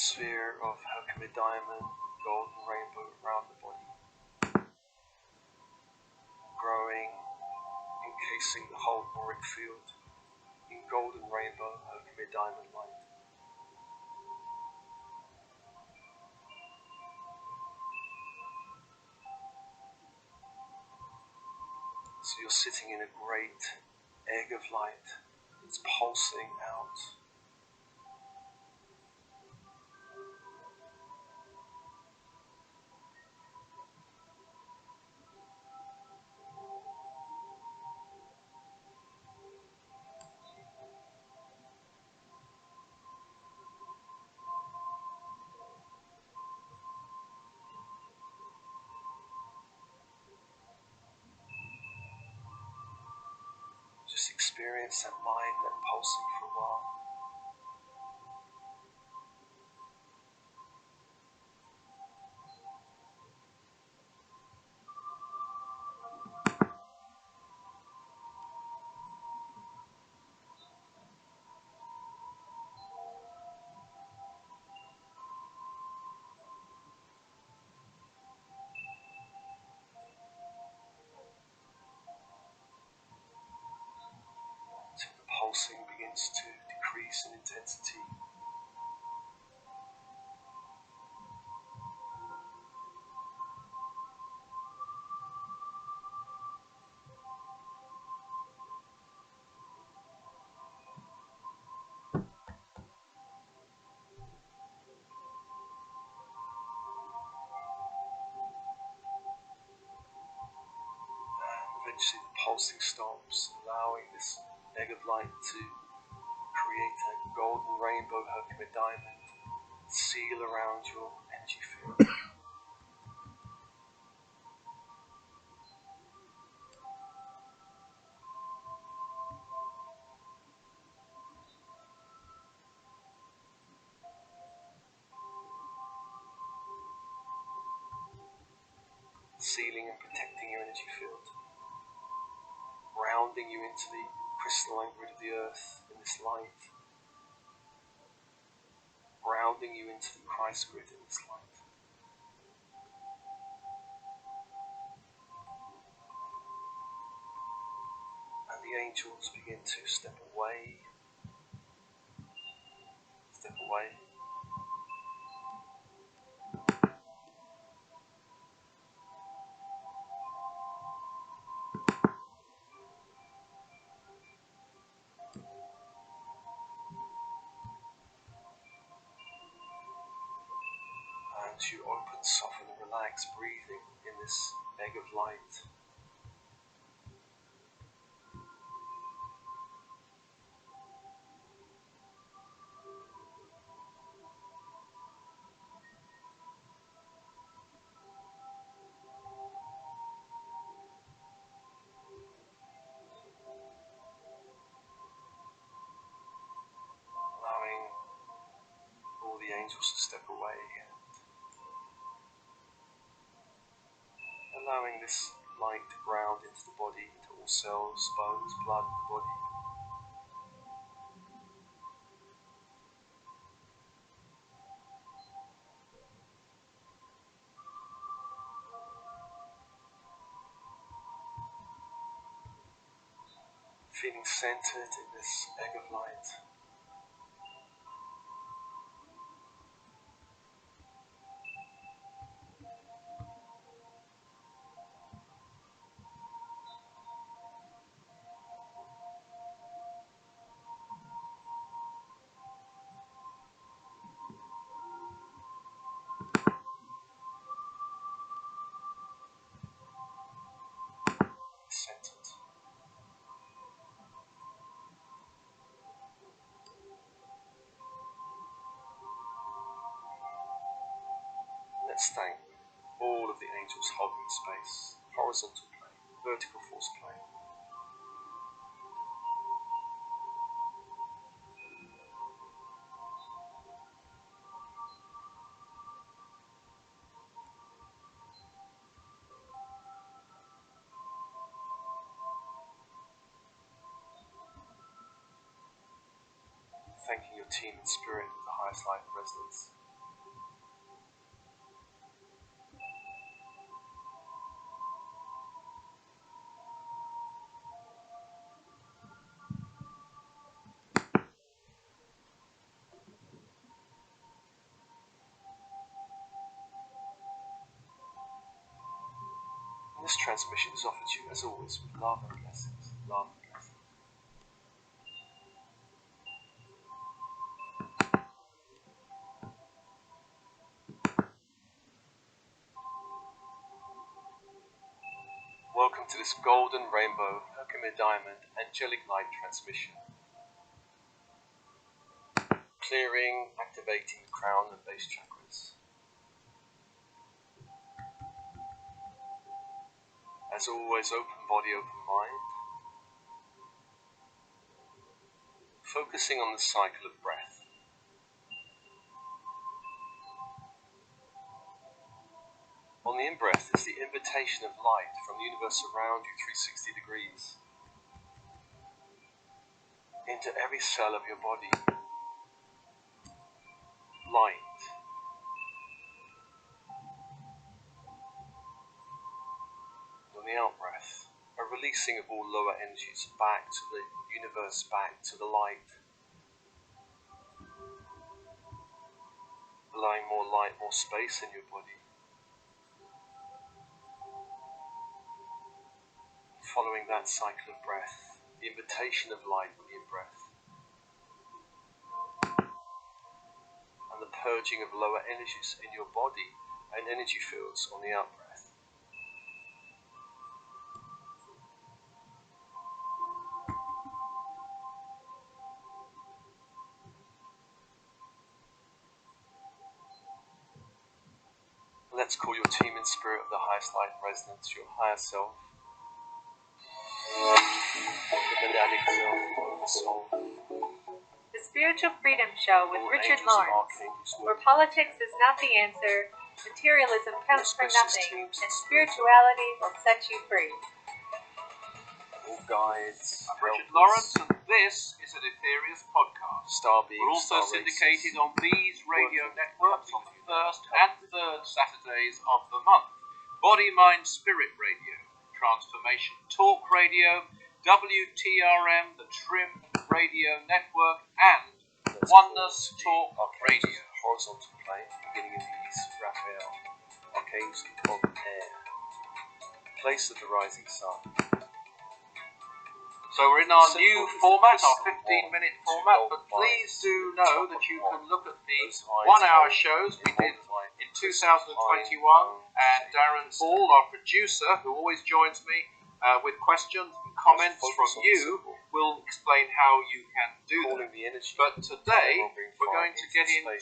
sphere of Herkimer diamond, golden rainbow around the body, growing, encasing the whole auric field in golden rainbow Herkimer diamond light. So you're sitting in a great egg of light. It's pulsing out. Just experience that light, that pulsing for a while. Until the pulsing begins to decrease in intensity. Eventually the pulsing stops, allowing this egg of light to create a golden rainbow Herkimer diamond seal around your energy field. Sealing and protecting your energy field, grounding you into the crystalline grid of the earth in this light, grounding you into the Christ grid in this light. And the angels begin to step away, step away. And you open, soften and relax, breathing in this egg of light. Allowing all the angels to step away. Allowing this light to ground into the body, into all cells, bones, blood of the body. Feeling centered in this egg of light. Centered. Let's thank all of the angels holding space, horizontal plane, vertical force plane. Thanking your team in spirit with the highest light of resonance. This transmission is offered to you, as always, with love and blessings. Love and blessings. Welcome to this golden rainbow Herkimer Diamond angelic light transmission. Clearing, activating the crown and base chakras. As always, open body, open mind. Focusing on the cycle of breath. On the in-breath is the invitation of light from the universe around you 360 degrees into every cell of your body. Light. On the out-breath, a releasing of all lower energies back to the universe, back to the light. Allowing more light, more space in your body. Following that cycle of breath, the invitation of light with the in-breath. And the purging of lower energies in your body and energy fields on the out-breath. Let's call your team in spirit of the highest light resonance, your higher self, the monadic self, the soul. The Spiritual Freedom Show with Richard Lawrence, where politics is not the answer, materialism counts for nothing, and spirituality will set you free. All guides. I'm Richard Lawrence, and this is an Aetherius podcast. We're also syndicated on these radio networks on the first and third Saturdays of the month. Body, Mind, Spirit Radio, Transformation Talk Radio, WTRM, the Trim Radio Network, and Oneness Talk Radio. Horizontal plane, beginning in the east, Raphael, Archangel of Air, place of the rising sun. So we're in our new format, our 15-minute format, but please do know that you can look at the one-hour shows we did in 2021, and Darren Paul, our producer, who always joins me with questions and comments from you, will explain how you can do that. But today, we're going to get into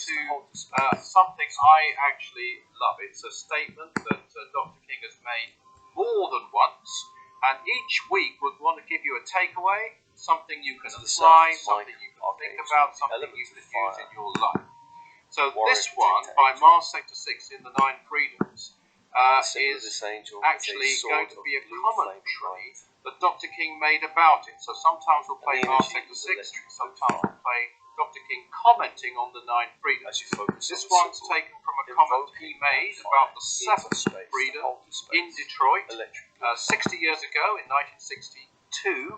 something I actually love. It's a statement that Dr. King has made more than once. And each week we'd want to give you a takeaway, something you can apply, something you can think about, something you can use in your life. So this one, by Mars Sector 6 in the Nine Freedoms, is actually going to be a commentary that Dr. King made about it. So sometimes we'll play Mars Sector 6, sometimes we'll play Dr. King commenting on the Nine Freedoms. This one's taken from a comment he made about the seventh freedom in Detroit 60 years ago in 1962.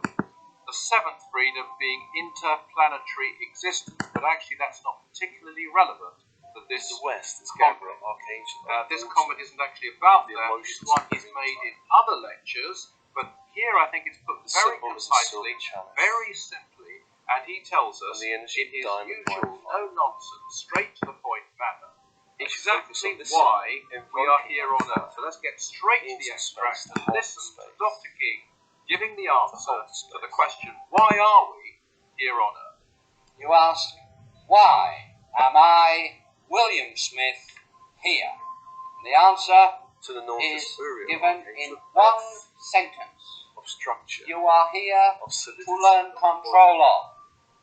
The seventh freedom being interplanetary existence, but actually that's not particularly relevant to this comment. This comment isn't actually about that. This one is made in other lectures, but here I think it's put very concisely, very simply, and he tells us in his usual no-nonsense, straight to the point manner, exactly why we are here on Earth. So let's get straight to the extract and listen to Dr. King giving the answer to the question, why are we here on Earth? You ask, why am I, William Smith, here? And the answer is given in one sentence. You are here to learn control of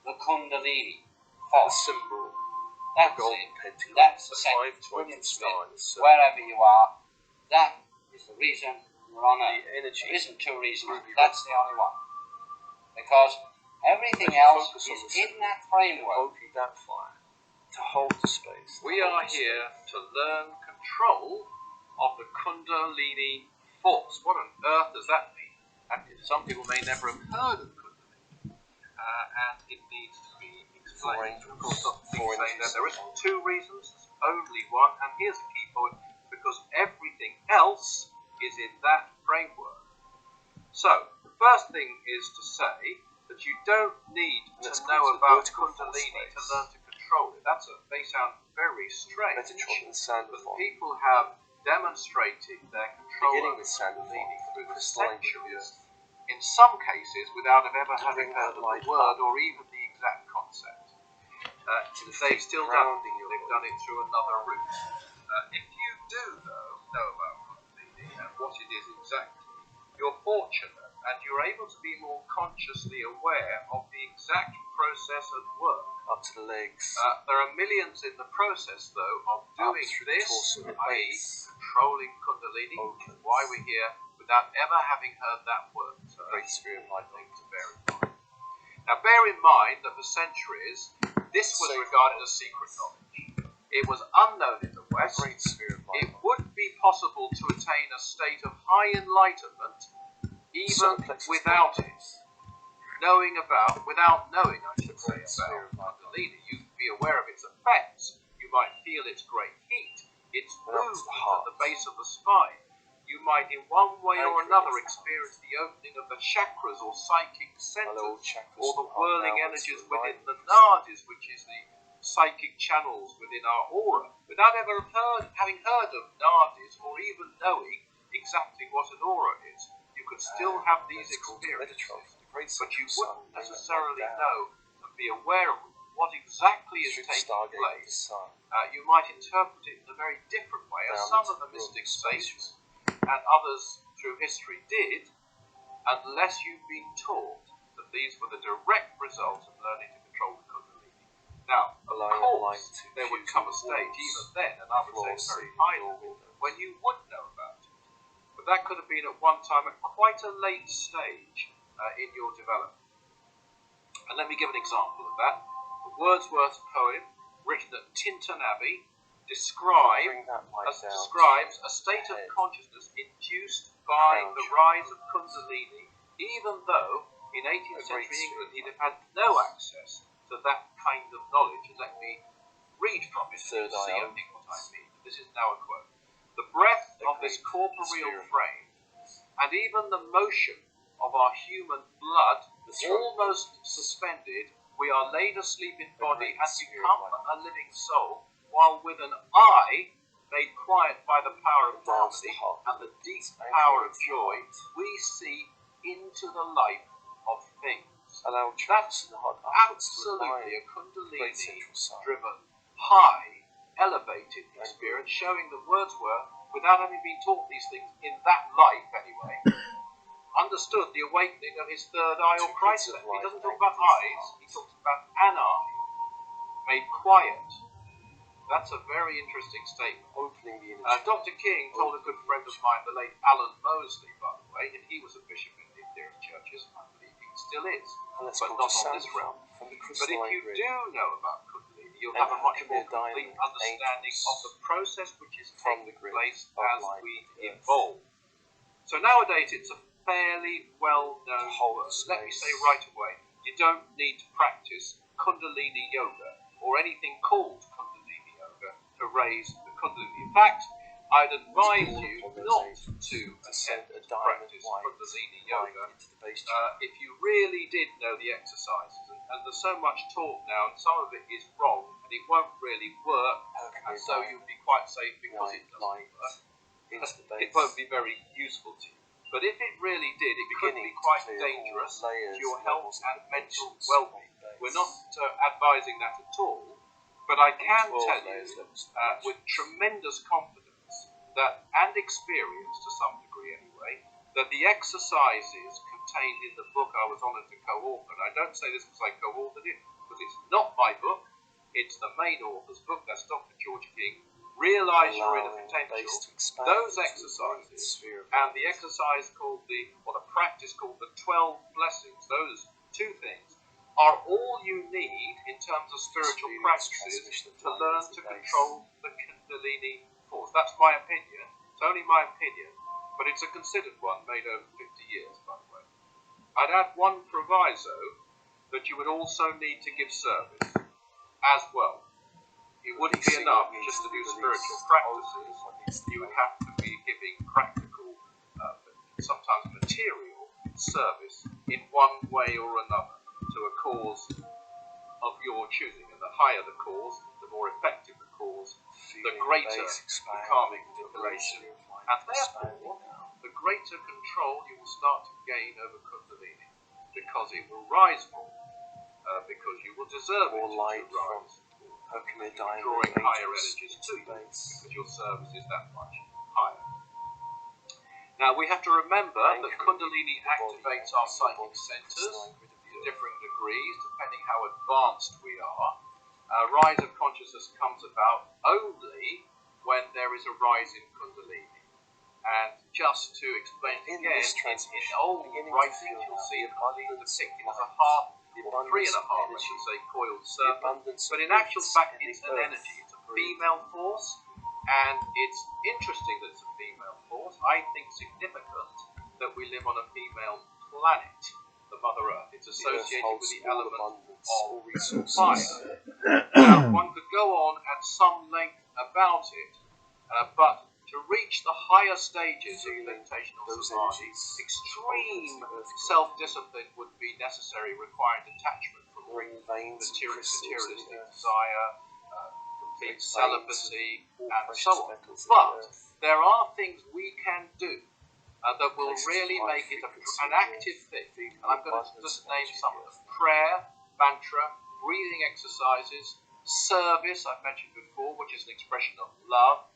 the Kundalini force. That's it. That's the sentence. William Smith, wherever you are, that is the reason you're on Earth. There isn't two reasons. That's the only one. Because everything else is in that framework. To hold the space. We are here to learn control of the Kundalini force. What on earth does that mean? And some people may never have heard of Kundalini, and it needs to be explained. Of course, Dr. King saying that there isn't two reasons, there's only one, and here's the key point, because everything else is in that framework. So, the first thing is to say that you don't need to know about Kundalini to learn to control it. They sound very strange, but people have demonstrated their control of Kundalini through the centuries, in some cases without ever having heard of the word or even the exact concept. They've still done it. They've done it through another route. If you do, though, know about Kundalini and what it is exactly, you're fortunate and you're able to be more consciously aware of the exact process at work. Up to the legs. There are millions in the process, though, of doing this, i.e. controlling Kundalini, which is why we're here, without ever having heard that word. So Great Spirit, I think, to bear in mind. Now, bear in mind that for centuries, this was regarded as secret knowledge. It was unknown in the West. It would be possible to attain a state of high enlightenment even without it. Without knowing, I should say, about Kundalini. You'd be aware of its effects. You might feel its great heat, its movement at the base of the spine. You might in one way or another experience the opening of the chakras or psychic centers, or the whirling energies within the nadis, which is the psychic channels within our aura, without ever having heard of nadis or even knowing exactly what an aura is. You could still have these experiences, but you wouldn't necessarily know and be aware of what exactly is taking place. You might interpret it in a very different way, as some of the mystic saints and others through history did, unless you've been taught that these were the direct result of learning to control the Kundalini. Now, of course, there would come a stage, even then, and I would say it's very high level, when you would know about it. But that could have been at one time at quite a late stage in your development. And let me give an example of that. A Wordsworth poem written at Tintern Abbey describes a state of consciousness induced by the rise of Kundalini, even though in 18th century England he'd have had no access to that kind of knowledge. And let me read from it so you see, I think, what I mean. This is now a quote. The breath of this corporeal frame, and even the motion of our human blood, almost suspended, we are laid asleep in body and become a living soul, while with an eye made quiet by the power of harmony and the deep power of joy, we see into the life of things. That's absolutely a Kundalini-driven, high, elevated experience, showing that Wordsworth, without having been taught these things in that life anyway, understood the awakening of his third eye or Christ. He doesn't talk about eyes, he talks about an eye made quiet. That's a very interesting statement. Dr. King told a good friend of mine, the late Alan Mosley, by the way, and he was a bishop in the Indian churches, I believe he still is, but not on this realm. But if you do know about Kundalini, you'll have a much more complete understanding of the process which is taking place as we evolve. So nowadays it's a fairly well-known word. Let me say right away, you don't need to practice Kundalini Yoga or anything called Kundalini Yoga to raise the Kundalini. In fact, I'd advise you not to attempt to practice Kundalini Yoga if you really did know the exercises. And there's so much talk now, and some of it is wrong, and it won't really work, and so you'll be quite safe because it doesn't work. It won't be very useful to you. But if it really did, it could be quite dangerous to your health and mental well-being. We're not advising that at all, but I can tell you with tremendous confidence that, and experience to some degree anyway, that the exercises contained in the book I was honoured to co-author, and I don't say this because I co-authored it, because it's not my book, it's the main author's book, that's Dr. George King, Realise Your Inner Potential. Those exercises, and the exercise called the practice called the 12 Blessings, those two things, are all you need in terms of spiritual practices to learn to control the Kundalini force. That's my opinion. It's only my opinion, but it's a considered one made over 50 years, by the way. I'd add one proviso, that you would also need to give service as well. It wouldn't be enough just to do spiritual practices. You would have to be giving practical service in one way or another to a cause of your choosing. And the higher the cause, the more effective the cause, the greater the karmic manipulation, and therefore the greater control you will start to gain over Kundalini, because it will rise more, because you will deserve it to rise. Drawing higher energies to you, because your service is that much higher. Now we have to remember that Kundalini activates our psychic centers to different degrees, depending how advanced we are. Rise of consciousness comes about only when there is a rise in Kundalini. And just to explain again, in old writings you'll see Kundalini depicted as a half, or 3.5, I should say, coiled serpent. But in actual fact, it's an energy. It's a female force, and it's interesting that it's a female force. I think significant that we live on a female planet, the Mother Earth. It's associated with the element of fire. Now, one could go on at some length about it, but to reach the higher stages of meditational samadhi, extreme self-discipline would be necessary, requiring detachment from all materialistic desire, complete celibacy, and so on. But there are things we can do that will really make it an active thing. And I'm going to just name some of them: prayer, mantra, breathing exercises, service, I've mentioned before, which is an expression of love.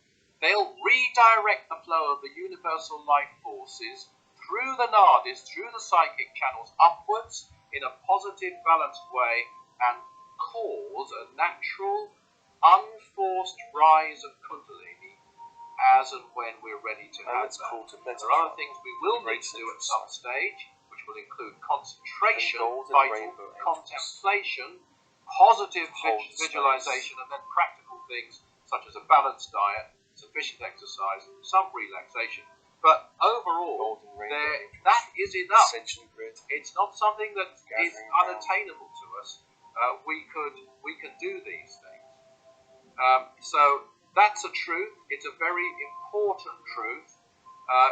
They'll redirect the flow of the universal life forces through the nadis, through the psychic channels, upwards in a positive, balanced way, and cause a natural, unforced rise of Kundalini as and when we're ready to have that. There are other things we will need to do at some stage, which will include concentration, vital contemplation, positive visualization, and then practical things such as a balanced diet, sufficient exercise, some relaxation. But overall, that is enough. It's not something that is unattainable to us. We can do these things. So that's a truth. It's a very important truth.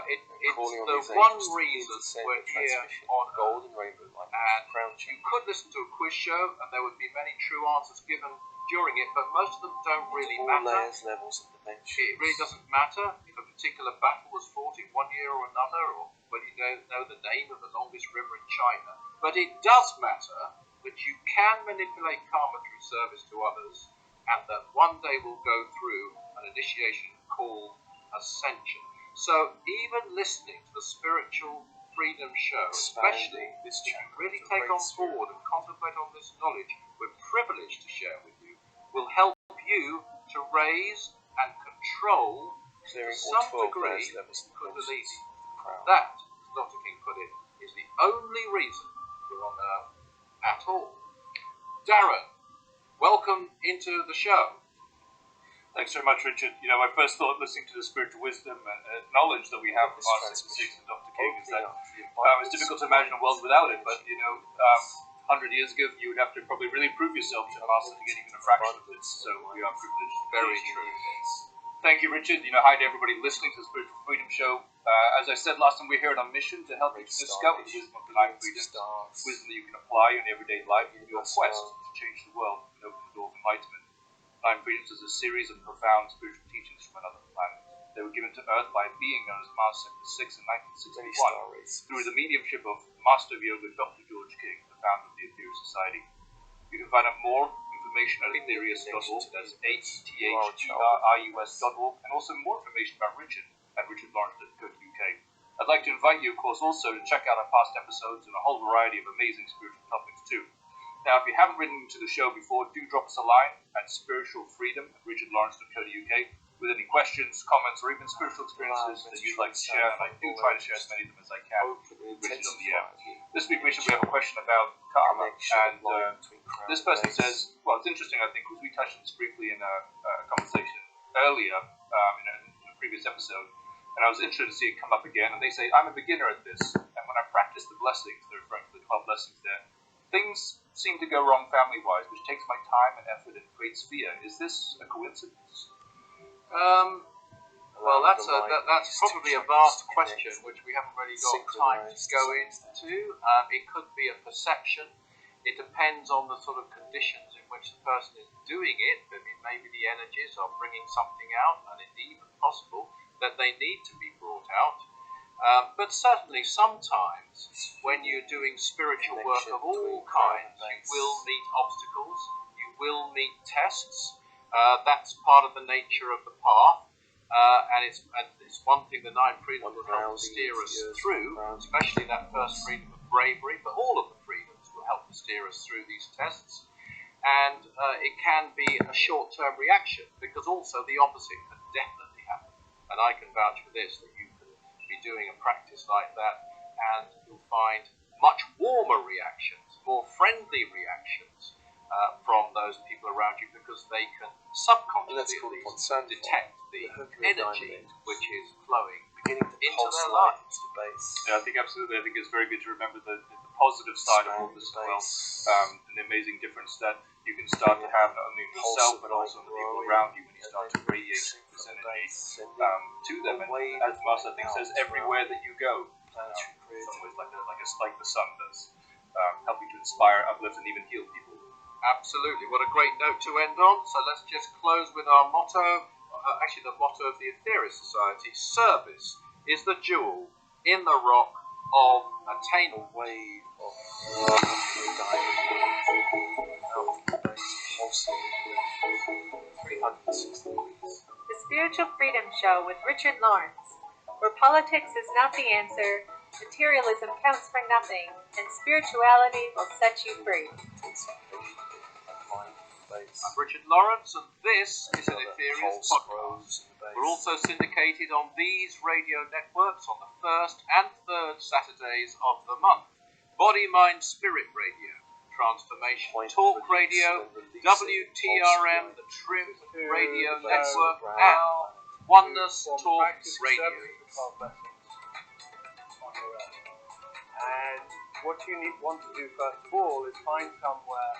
It's the one reason we're here on Earth. And you could listen to a quiz show, and there would be many true answers given during it, but most of them don't really matter. It really doesn't matter if a particular battle was fought in one year or another, or whether you know the name of the longest river in China. But it does matter that you can manipulate karma through service to others, and that one day will go through an initiation called ascension. So even listening to the Spiritual Freedom Show, especially if you really take on board and contemplate on this knowledge we're privileged to share with you, will help you to raise and control to some degree Kundalini. That, as Dr. King put it, is the only reason we're on Earth at all. Darren, welcome into the show. Thanks very much, Richard. You know, my first thought listening to the spiritual wisdom and knowledge that we have from our 66 and Dr. King is that it's difficult to imagine a world without it, but, you know, 100 years ago, you would have to probably really prove yourself to master to get even a fraction of this, so we are privileged. Very true. Thank you, Richard. You know, hi to everybody listening to the Spiritual Freedom Show. As I said last time, we're here on a mission to help you to discover the wisdom of the 9 freedoms, wisdom that you can apply in everyday life in your quest to change the world and open the door of enlightenment. 9 freedoms is a series of profound spiritual teachings from another planet. They were given to Earth by a being known as Mars Sector 6 in 1961 through the mediumship of Master of Yoga Dr. George King, the founder of the Aetherius Society. You can find out more information at aetherius.org, that's aetherius.org, and also more information about Richard at richardlawrence.co.uk. I'd like to invite you, of course, also to check out our past episodes and a whole variety of amazing spiritual topics too. Now, if you haven't written to the show before, do drop us a line at spiritualfreedom@richardlawrence.co.uk with any questions, comments, or even spiritual experiences that you'd like to share, and I do try to share as many of them as I can with Richard on the air. This week, Richard, we have a question about karma, and this person says, well, it's interesting, I think, because we touched on this briefly in a conversation earlier in a previous episode, and I was interested to see it come up again, and they say, I'm a beginner at this, and when I practice the blessings, they're referring to the 12 blessings there, things seem to go wrong family-wise, which takes my time and effort and creates fear. Is this a coincidence? Well, that's probably a vast question which we haven't really got time to go into. It could be a perception. It depends on the sort of conditions in which the person is doing it. I mean, maybe the energies are bringing something out, and it's even possible that they need to be brought out. But certainly sometimes when you're doing spiritual work of all kinds, you will meet obstacles, you will meet tests. That's part of the nature of the path. And it's one thing the Nine Freedoms will help to steer us through, especially that first freedom of bravery, but all of the freedoms will help to steer us through these tests. And it can be a short-term reaction, because also the opposite can definitely happen. And I can vouch for this, that you can be doing a practice like that, and you'll find much warmer reactions, more friendly reactions from those people around you, because they can subconsciously detect the energy which is flowing into their lives. Yeah, I think absolutely. I think it's very good to remember the positive side of all this as well. An amazing difference that you can start to have not only in yourself but also in the people around you when you start to radiate this energy to them. And as Mas, I think, says, everywhere that you go, in some ways like the sun does, helping to inspire, uplift, and even heal people. Absolutely. What a great note to end on. So let's just close with our motto. Actually, the motto of the Aetherius Society: service is the jewel in the rock of attainment. Wave of The Spiritual Freedom Show with Richard Lawrence, where politics is not the answer, materialism counts for nothing, and spirituality will set you free. I'm Richard Lawrence, and this is an Aetherius podcast. We're also syndicated on these radio networks on the first and third Saturdays of the month: Body, Mind, Spirit Radio, Transformation Talk Radio, WTRM, the Trim Radio Network, and Oneness Talks Radio. And what you want to do first of all is find somewhere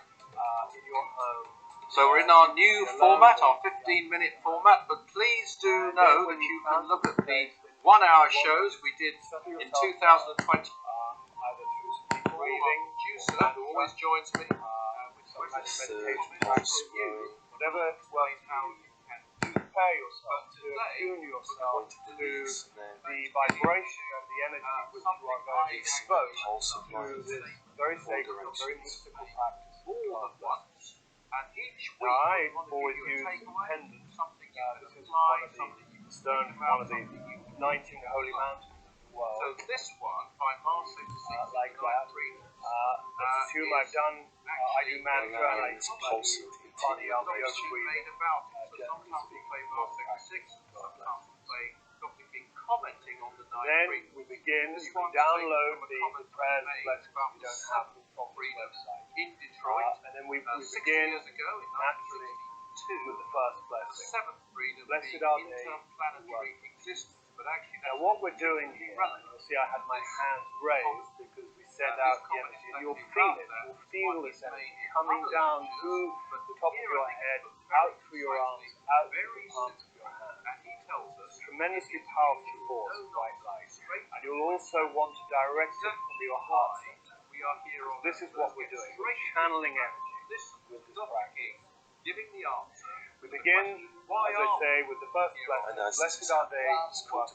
in your home. So we're in our new format, our 15-minute format, but please do know that you can look at the 1-hour shows we did in 2020. Either through some deep breathing, Producer, who always joins me, some kind of meditation practice, whatever works how you can prepare yourself to attune yourself to the vibration of the energy which you are going to evoke through this very sacred, very mystical practice. all at once. And each week, I always use pendants. This is one of the stone, one of the 19 holy mountains of the world. So this one, by Mars 66, Like that. Let's assume I've done, I do mantra and I do pranayama, yoga breathing. Sometimes we play Mars 66, sometimes we play Dr. King commenting on the night Then breathing. we begin, you can download the prayers and blessings if you don't have them from the website. In Detroit, And then we 6 begin years ago, in naturally 1962, with the first the blessing. seventh freedom, Blessed the are they interplanetary existence. But actually, Now what we're doing here, you see I had my hands raised because we send out the energy, and you'll feel it, you'll feel this energy coming down through the top of your head, out through your arms, out through the palms of your hands. and he tells us, Tremendously powerful force of white light. And you'll also want to direct it from your heart center. we are here on This is what we're doing. We're channeling energy Listen with to this Dr. practice. King giving the answer. We begin, as I say, with the first blessing. Blessed are they who are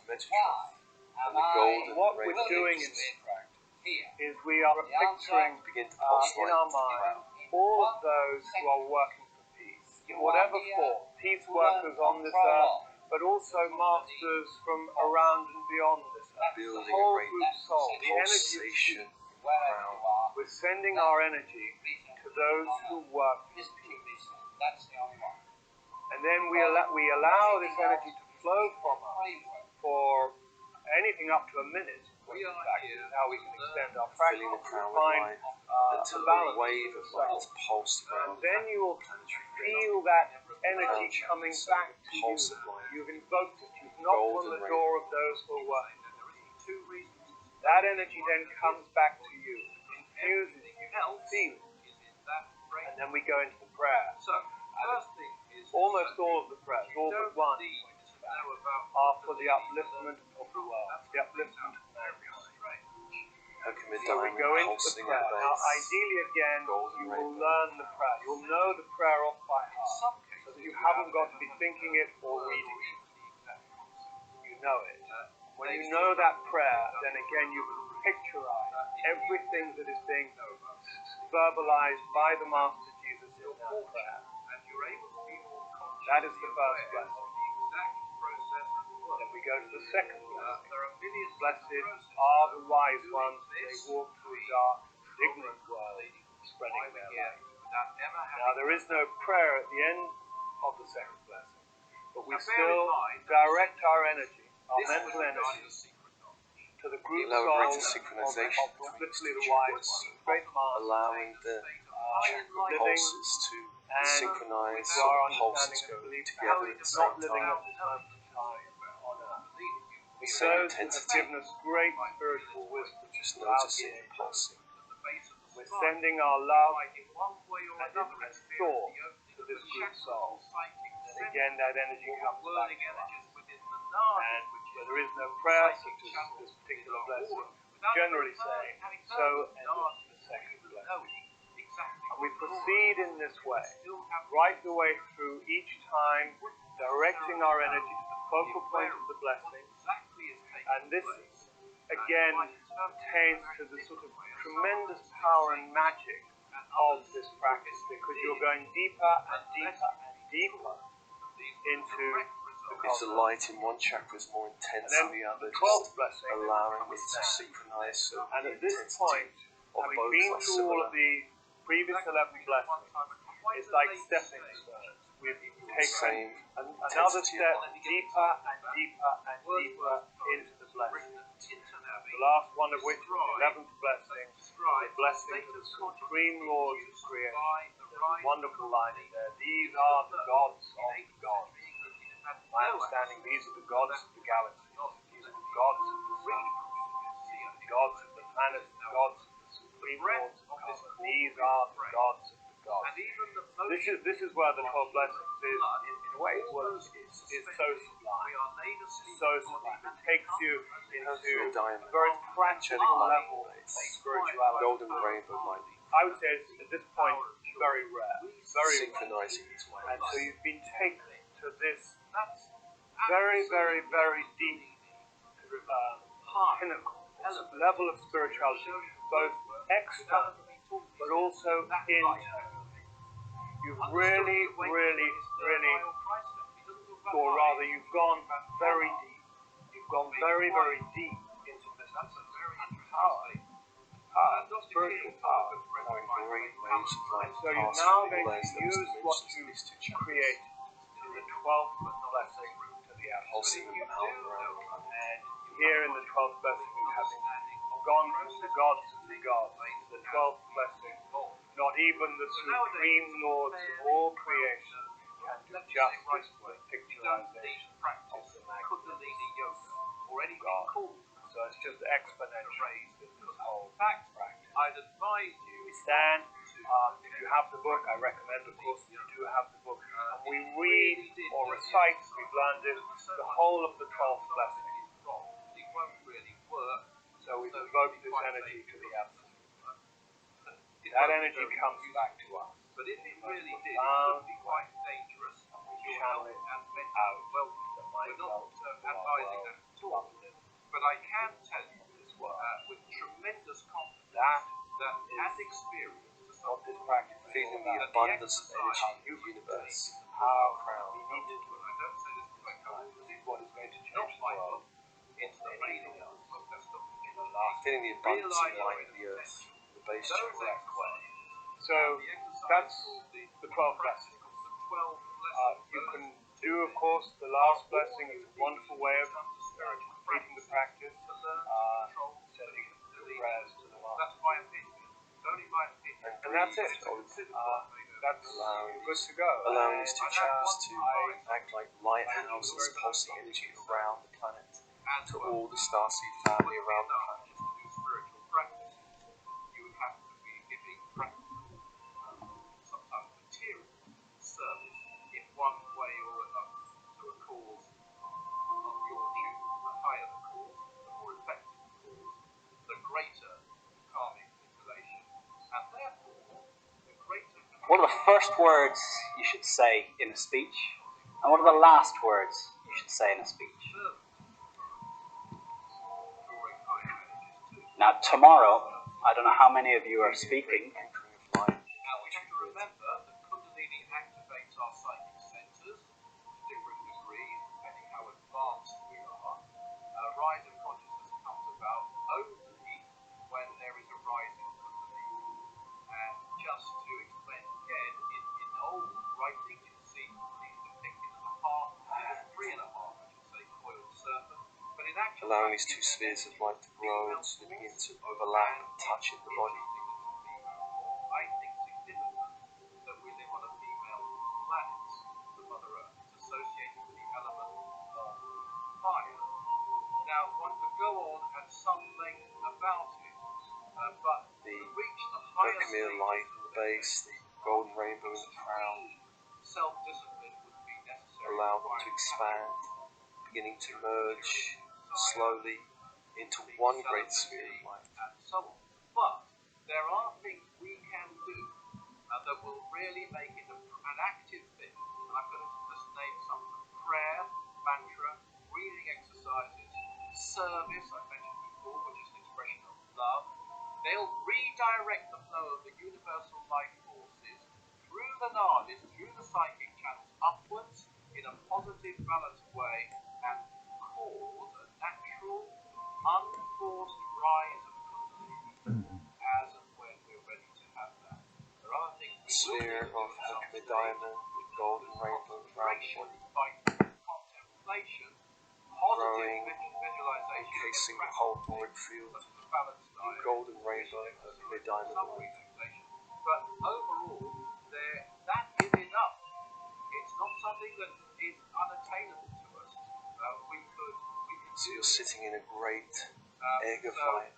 Am I What we're doing William is, Smith here? is we are picturing in our mind all of those who are working for peace, in whatever form, peace workers on this earth, but also masters from around and beyond this earth, the whole group soul, the energy of peace. Wherever you are, We're sending our energy to those who work for just peace. keep listening. That's the only one. And then we allow this energy to flow from us for anything up to a minute. In fact, this is how we can extend our practice to find a balance. wave of light is pulsed And around then you will feel that energy coming back to you. You've invoked it. You've knocked on the door of those who are working. That energy then comes back to you, infuses you, feels it. And then we go into the prayer. So, first thing is, Almost all of the prayers, all but one, after for the upliftment of the world, the upliftment of mankind. So we go into the prayer. Now, ideally, again, you will learn the prayer. You'll know the prayer off by heart, so that you haven't got to be thinking it or reading it. You know it. When you know that prayer, then again you can picturize everything that is being verbalized by the Master Jesus in that prayer. That is the first blessing. Then we go to the second blessing. Blessed are the wise ones, they walk through a dark, ignorant world, spreading their light. Now there is no prayer at the end of the second blessing, but we still direct our energy, our mental energy, to the group souls of literally the wise ones, great masters, allowing the chakra pulses to synchronize so the pulses go together at the same time. The same intensity. Given us great spiritual wisdom. Just noticing it pulsing. We're sending our love and thought to this group soul. And again, that energy comes back to us. And where there is no prayer, such as this particular blessing, generally say, so endeth the second blessing. And we proceed in this way, right the way through each time, directing our energy to the focal point of the blessing. And this, again, pertains to the sort of tremendous power and magic of this practice, because you're going deeper and deeper and deeper into the if the light in one chakra is more intense than the other, just allowing it to synchronize so and at this point, having been through all of the previous 11 blessings, it's like stepping stones. We've taken another step deeper and deeper and deeper into the blessing. The last one of which, the 11th blessing, the blessing to the supreme lords of creation. There's a wonderful line in there. These are the gods of the gods. My understanding, these are the gods of the galaxy. These are the gods of the sun. These are the gods of the planets, the gods of the supreme lords of color. These are the gods of the gods. This is where the 12 blessings is, in a way, is so sublime. So sublime. It takes you into a very practical level of spirituality. Golden rainbow light. I would say it's, at this point, very rare. Very synchronizing its way. And so you've been taken to this very, very, very deep pinnacle, level of spirituality, both external but also internal. You've really, really, really, or rather, you've gone very deep. You've gone very, very deep into this power, spiritual power. Great waves of light. So you're now going to use what you create in the 12th blessing to the absolute. And here in the 12th blessing, you having gone from the gods to the gods, the 12th blessing, not even the supreme lords of all creation can do justice to the picturization of the magnificence of God. So it's just exponential, this whole practice. We stand, if you have the book, I recommend, of course, that you do have the book, and we read or recite, as we've learned it, the whole of the 12th blessing. So we devote this energy to the absolute. That energy comes back to us. But if it really did, it would be quite dangerous. We channel it out. We're not advising that at all. But I can tell you with tremendous confidence that as experience of this practice, feeling the abundance of energy in the universe, how we need to do it. I don't say this because this is what is going to change the world. It's anything else. Feeling the abundance of light in the earth, the base of the correct way. So that's the 12th blessing. You can do, of course, the last blessing is a wonderful way of completing the practice, sending your prayers to the Master. And that's it. That's good to go. Allowing these two chakras to act like lighthouses, pulsing energy around the planet, to all the starseed family around the planet. Service in one way or another to a cause of your greater calming manipulation, and therefore the greater. What are the first words you should say in a speech? And what are the last words you should say in a speech? Now, tomorrow, I don't know how many of you are speaking. Now, we have to remember that Kundalini activates our psychic centers to different degrees, depending how advanced we are. Rise of consciousness comes about only when there is a rise in Kundalini. And just to explain again, in old writings you see these depicted as a half, or 3.5, I should say, coiled serpent. But in actual allowing these two spheres of light to grow and to begin to overlap and touch in the body. I think significant that we live on a female planet, the Mother Earth, is associated with the element of fire. Now, one could go on at some length about it, but the to reach the highest Herkimer light in the base, the golden rainbow in the crown, self-discipline would be necessary. allow them to expand, beginning to merge slowly into one great sphere of light. And so on. But there are things we can do that will really make it an active thing. And I'm going to just name some: prayer, mantra, breathing exercises, service, I mentioned before, which is an expression of love. They'll redirect the flow of the universal life forces through the nadis, through the psychic channels, upwards in a positive, balanced way, and cause a natural, unforced rise of Kundalini as and when we're ready to have that. There are other things we Sphere of Herkimer diamond with golden rainbow around the body, contemplation, positive visualization, encasing the whole auric field, the golden rainbow Herkimer diamond light. But overall, that is enough. It's not something that is unattainable to us. We could So you're sitting in a great egg of light.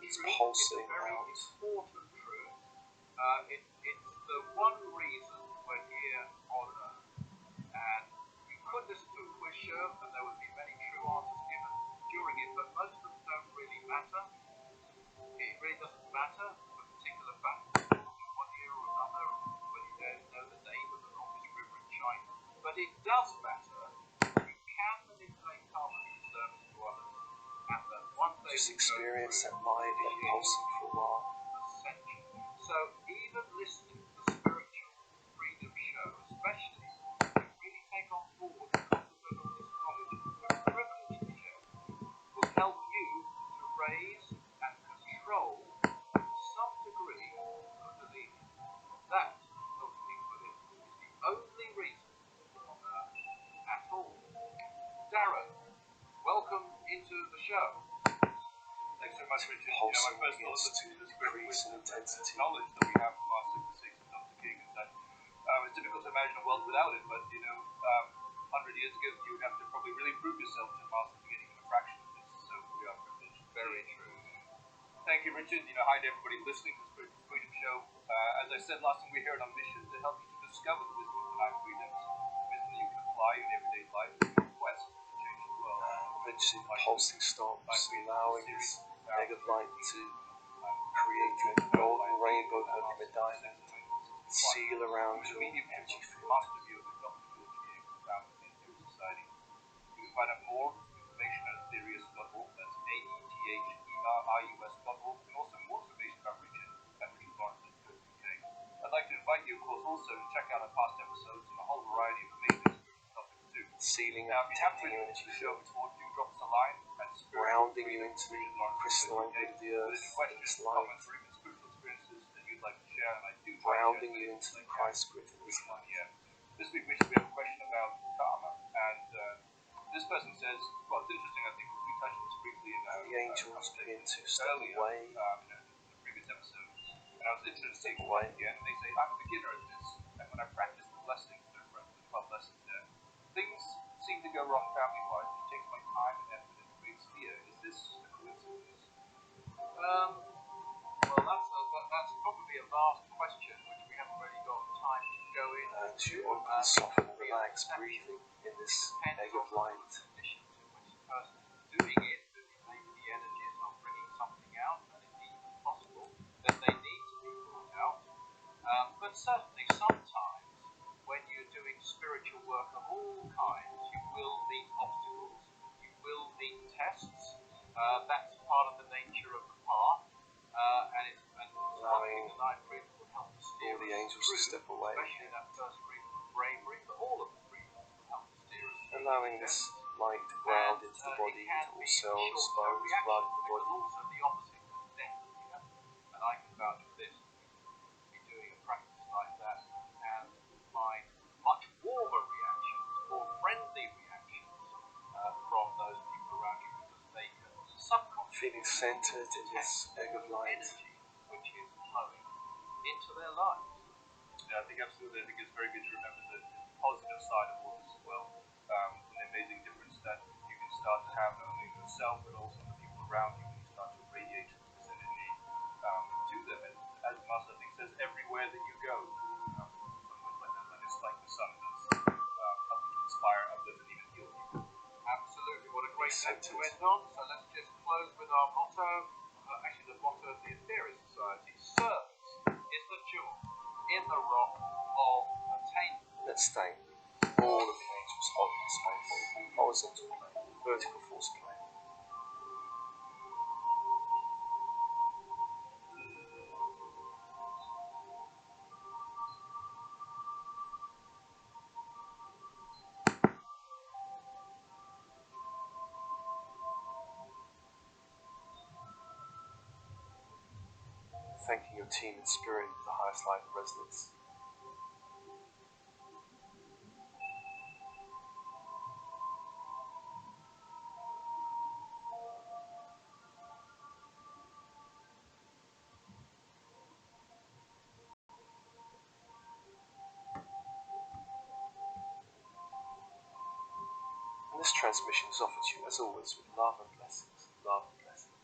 It's pulsing out. Important truth. It's the one reason we're here on Earth. And you could listen to a quiz show, and there would be many true answers given during it, but most of them don't really matter. It really doesn't matter for particular factors in one year or another, when you don't know the name of the longest river in China. But it does matter. You can manipulate karma in service to others, and that one day Just experience that light pulsing for a while. essential. So even listening to the spiritual freedom show, especially, you really take on board the concept of this knowledge, which is privilege to share, will help you to raise and control, to some degree, Kundalini. That, locally put it, is the only reason on Earth at all. Darren, welcome into the show. Thanks so much, Richard. My Pulsing first begins thought to increase in intensity. knowledge that we have from Master Six and Dr. King is that it's difficult to imagine a world without it, but 100 years ago you would have to probably really prove yourself to master beginning even a fraction of this, so we are privileged. Very true. Thank you, Richard. Hi to everybody listening to the Spiritual Freedom Show. As I said last time, we're here on a mission to help you to discover the wisdom of the 9 freedoms, wisdom that you can apply in everyday life in your quest to change the world. Eventually the pulsing stops, allowing this egg of light to create a golden rainbow Herkimer diamond, seal around your energy field. Master view of the Dr. George King, founded in New Society. You can find out more information at Aetherius.org, that's AETHERIUS.org, and also more information about Richard at richardlawrence.co.uk. I'd like to invite you, of course, also to check out our past episodes and a whole variety of amazing spiritual topics too. Sealing Now, and if you haven't protecting your listened to energy the show field, before, do drop us a line at grounding you into the crystalline of the earth, with any questions, its comments, light, or even spiritual experiences that you'd like to share, and I do try to grounding share you into the Christ grid of this light. yeah. This week, Richard, we have a question about karma, and this person says, well, it's interesting, I think, because we touched on this briefly in The angels begin to step earlier, away, in the previous episode, and I was interested to take away. again, and they say, I'm a beginner at this, and when I practice the blessings, there are 12 lessons there, things seem to go wrong family-wise, it takes my time and effort and creates fear. Is this a coincidence? Well, that's probably a vast question, which we haven't really got time to go into. And you open, soften, relax, breathing in this egg of light. Conditions in which the person is doing it, that maybe the energy is not bringing something out. step away. Especially that first freedom of bravery, but all of the freedom of how mysterious. Allowing this light to ground into the body, into all cells, bones, blood of the body. Also the opposite can definitely happen. And I can vouch for this. Be doing a practice like that and find much warmer reactions, more friendly reactions from those people around you, because they can subconsciously Feeling centered in this egg of light. energy which is flowing into their lives. Yeah, I think absolutely. I think it's very good to remember the positive side of all this as well. And the amazing difference that you can start to have not only in yourself but also in the people around you when you start to radiate this energy to them. And as Master, I think, says, everywhere that you go, something like that, and it's like the sun that's helping to inspire, uplift, and even heal people. Absolutely. What a great note to end on. So let's just close with our motto. Actually, the motto of the Ethereal Society: service is the jewel in the rock of attainment. Let's thank all of the angels holding space, horizontal plane, vertical force plane. Thanking your team and spirit with the highest light of resonance. And this transmission is offered to you, as always, with love and blessings. Love and blessings.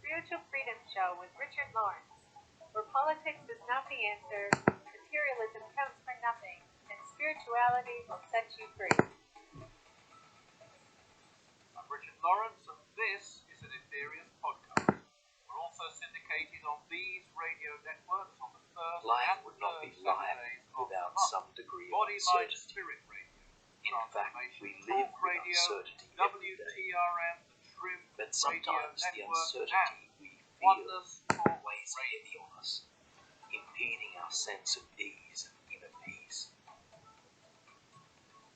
Spiritual Freedom Show with Richard Lawrence, where politics is not the answer, materialism counts for nothing, and spirituality will set you free. I'm Richard Lawrence, and this is an Ethereum podcast. We're also syndicated on these radio networks on the first Life and would not be third life Saturdays of without the month. some degree of Body, Mind, uncertainty. Spirit Radio. In fact, we Transformation live Talk with Radio, uncertainty every day. WTRM, the Trim But Radio sometimes the Network, uncertainty we and feel Oneness Talk weighs heavy on us, impeding our sense of ease and inner peace.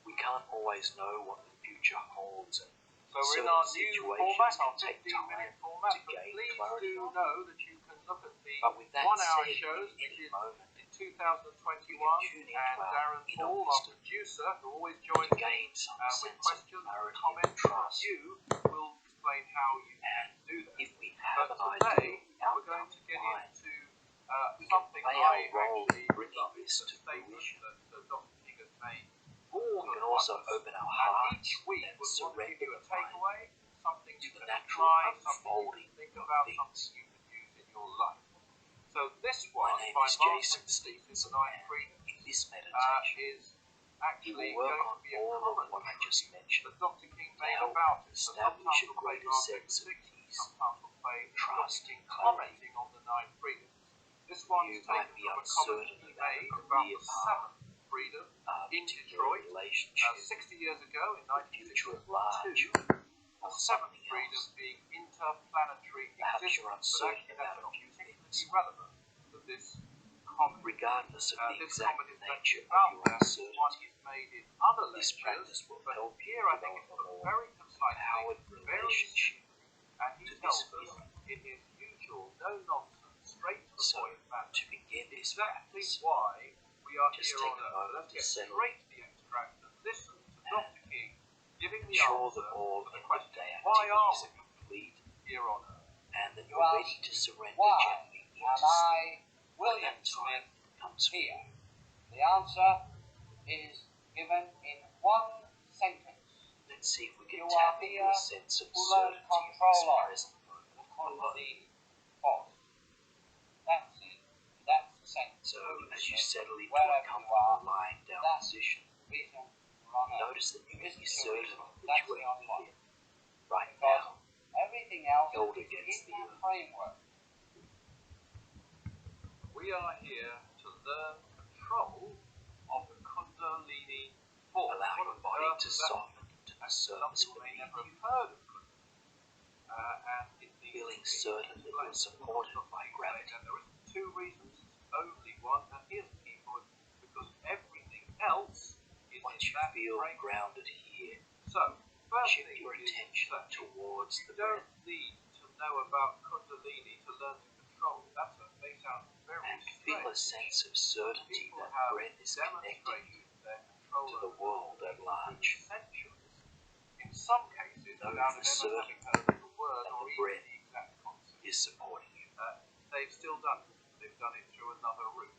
We can't always know what the future holds, and So we're in certain our new format, situations can our take 15-minute time format, to but gain please clarity do on. know that you can look at the But with that one-hour said, shows in we any did moment, in 2021, tune into and our Darren inner Paul, our wisdom producer, who always joins to me gain some with sense of questions and clarity and comments from trust. you, will explain how you can do that. If we have But an today, idea, we're going to get mind, into we can something play I our role actually in bringing love, this a to statement fruition. that Dr. King has made more We than can also once. open our And hearts each week and we'll want to give surrender you a the mind takeaway, something to you the can natural apply, something you unfolding can think of about, things. something you can use in your life. So this My one, name by is Mark Jason Stevens, Stevenson, the Nine and Freedoms, in this meditation, is we actually will work going on to be a all of what I commentary just mentioned that Dr. King to made help about it. So establish sometimes a we'll play greater Mark sense of 6, peace, sometimes we'll play trust, Dr. King and clarity. commenting on the Nine Freedoms. This one's You taken might be from a comment uncertain he about made a about career the path, seventh freedom in particular Detroit relationship, 60 years ago in the future at 1962. large, The or seventh something freedom else. being interplanetary Perhaps existence, you're but uncertain actually about that's not a few particularly things. relevant to this comment. Regardless of the This exact comment is nature actually of about your that. This one uncertainty, is made in other this lectures, practice will but help you here I think develop it's a put more very concisely, empowered very relationship simply, and he to this tells us feeling. in his usual no-nonsense So, point matters. to begin this Exactly practice, why we are just here take on a Earth. moment Let's to get settle straight to the extract and listen to Dr. King giving the ensure answer that all to the end of question, day why are activities are we complete here on Earth? and that you're Well, ready to surrender why gently into am sleep. I, William When that time Smith, comes for here? you. The answer is given in one sentence. Let's see if we can You tap are into here a sense of to learn certainty in this control of present moment the alone. Kundalini force. That's it. That's the sentence. So, as you settle into a Wherever you comfortable are, lying down that's position, reason for honor. notice that you can be Listen to certain reason. that That's you the are only one. here, right Because now, everything else held is against in the that earth. framework. We are here to learn control of the Kundalini force. Allow What your on body earth to is that? soften to the Some surface people may beneath never you, have heard of Kundalini. And it needs feeling to be certain that you're explained. supported by gravity. And there are two reasons, only one, and here's the key point, because everything else is Once in you that feel framework. grounded here, So, first shift thing your is attention that towards you the breath don't need to know about Kundalini to learn to control it. May sound very and feel a strange. sense of certainty People that have breath is connecting you demonstrated their control to the over world at through large. centuries. In some cases, Know without for ever certain having heard of the word that or the even breath the exact concept. is supporting you. They've still done it. They've done it through another route.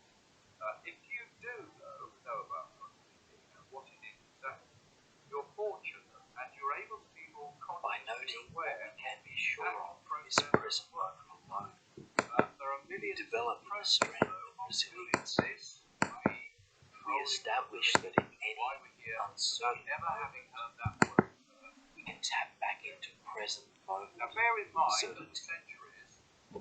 If you do know about Kundalini and what it is exactly, you're fortunate and you're able to be more By consciously noting what aware. we can be sure of in this Process present work. moment alone, There are millions develop of the processes, strength though, and of doing resilience. this, i.e. We establish that in any why we're here, uncertain never moment, having heard that word. we can tap back into present moment Now bear in mind that for certainty. centuries,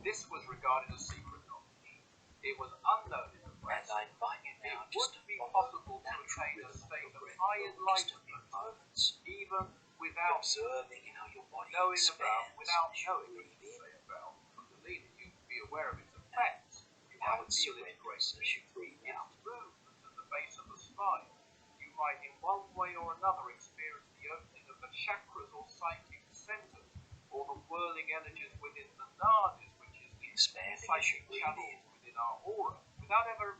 this was regarded as secret knowledge. It was unknown in the And West. I invite you now It just would to be follow possible the to natural attain a rhythm of state your of breath high for just a few enlightenment, moments, even without observing how your body knowing expands without as you knowing breathe in, say about Kundalini. You can be aware of its effects. You how might it feel its great surrenders as you breathe its out. movement at the base of the spine. You might in one way or another experience the opening of the chakras or psychic centers, or the whirling energies within the nadis, which is the Expanding as you psychic breathe channels in, within our aura, without ever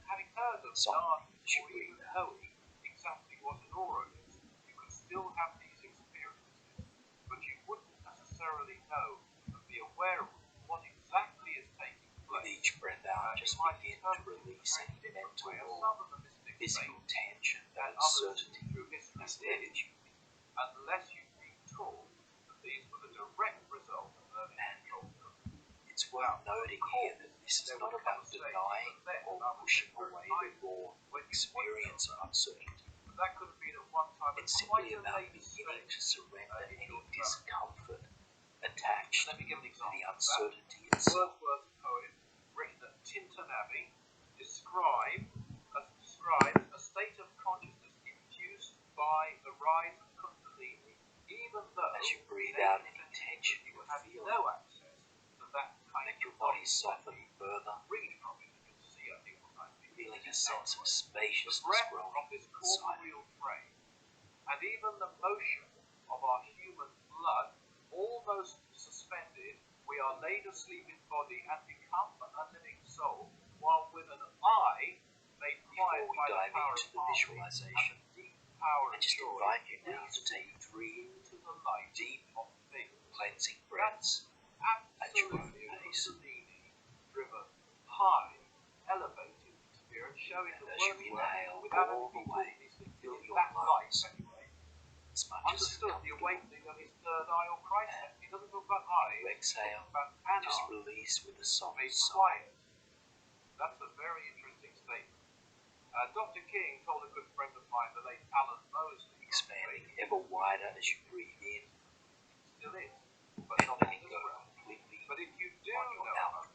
having heard of softening nadis as you or breathe even out. knowing exactly what an aura is. You could still have these experiences, but you wouldn't necessarily know and be aware of what exactly is taking With place. each breath out, You just might begin interpret to it in a release very any different mental way, as or some of the mystics physical say, tension and that others uncertainty through history has did, left you. unless you've been taught that these were the direct result of learning to control them. It's worth noting here that this is not about denying or pushing away the raw experience of uncertainty. But that could have been at one time It's quite simply a about late beginning to stage. surrender any discomfort attached Let me give an to example the of that. uncertainty itself. Wordsworth's poem, written at Tintern Abbey, describes a state of consciousness induced by the rise of Kundalini, even though As you breathe out any tension you you have feel, no access to that kind let your of body knowledge. soften further, Read from it and you'll see, I think, what I mean. feeling a This is how sense it of works. The spaciousness breath growing of this inside of corporeal frame, and even the motion of our human blood, almost suspended, we are laid asleep in body and become a living soul, while with an eye made quiet Before we by the dive power into of the harmony visualization, and the deep power I of just joy, invite you now to breathe take 3 into the light deep, of things. cleansing breaths at your own Absolutely pace. Kundalini-driven, high, elevated experience, showing the As you words inhale without all the any way, talking, fill in your that light lungs anyway. as much as Understood the comfortable. awakening of his third eye or Christ. He doesn't talk about eyes. You exhale, He talks about just ana, release with a soft made sigh. quiet. That's a very interesting statement. Dr. King told a good friend of mine, the late Alan Mosley, Expanding ever wider as you breathe in, still is, but and not letting in this go realm. completely But if you do on your know out about